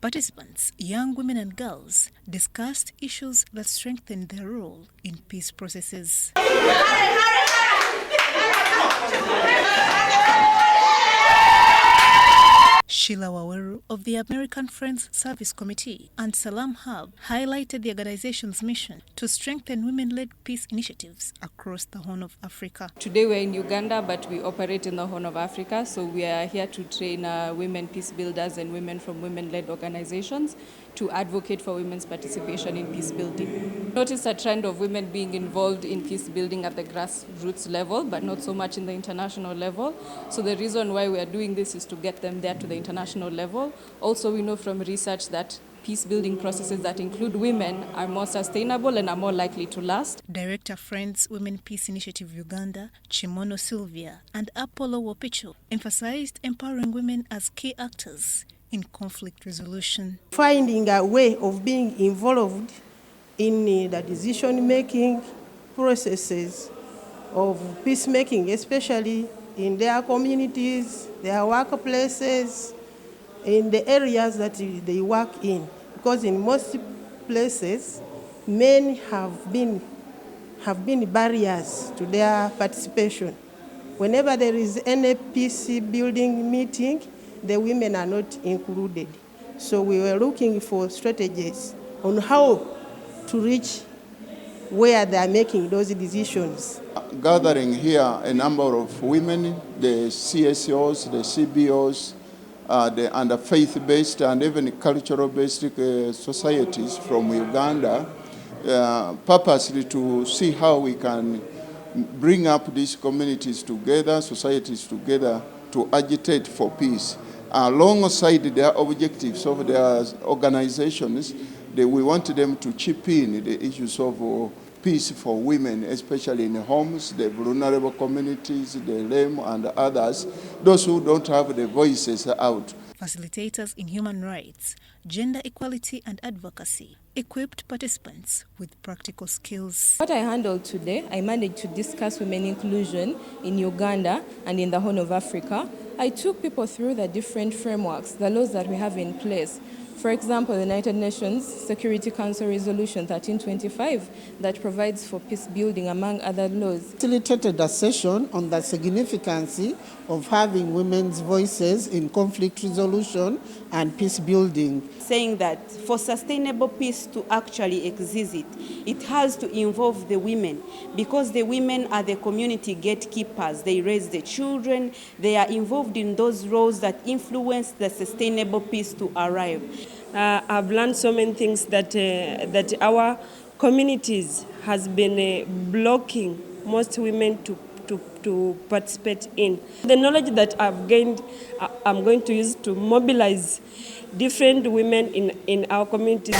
Participants, young women and girls, discussed issues that strengthen their role in peace processes. Sheila Waweru of the American Friends Service Committee and Salam Hub highlighted the organization's mission to strengthen women-led peace initiatives across the Horn of Africa. Today we're in Uganda, but we operate in the Horn of Africa, so we are here to train women peace builders and women from women-led organizations to advocate for women's participation in peace building. Notice a trend of women being involved in peace building at the grassroots level, but not so much in the international level. So the reason why we are doing this is to get them there to the international level. Also, we know from research that peace building processes that include women are more sustainable and are more likely to last. Director Friends Women Peace Initiative Uganda, Chimono Sylvia, and Apollo Wopicho emphasized empowering women as key actors in conflict resolution. Finding a way of being involved in the decision-making processes of peacemaking, especially in their communities, their workplaces, in the areas that they work in. Because in most places, men have been barriers to their participation. Whenever there is any peace building meeting, the women are not included. So we were looking for strategies on how to reach where they are making those decisions. Gathering here a number of women, the CSOs, the CBOs, and the faith-based and even cultural-based societies from Uganda, purposely to see how we can bring up these communities together, societies together, to agitate for peace. Alongside their objectives of their organizations, we want them to chip in the issues of peace for women, especially in homes, the vulnerable communities, the lame and others, those who don't have the voices out. Facilitators in human rights, gender equality and advocacy equipped participants with practical skills. What I handled today, I managed to discuss women inclusion in Uganda and in the Horn of Africa. I took people through the different frameworks, the laws that we have in place. For example, the United Nations Security Council Resolution 1325 that provides for peace building, among other laws. Facilitated a session on the significance of having women's voices in conflict resolution and peace building. Saying that for sustainable peace to actually exist, it has to involve the women, because the women are the community gatekeepers. They raise the children. They are involved in those roles that influence the sustainable peace to arrive. I've learned so many things that our communities has been blocking most women to participate in. The knowledge that I've gained, I'm going to use to mobilize different women in our communities.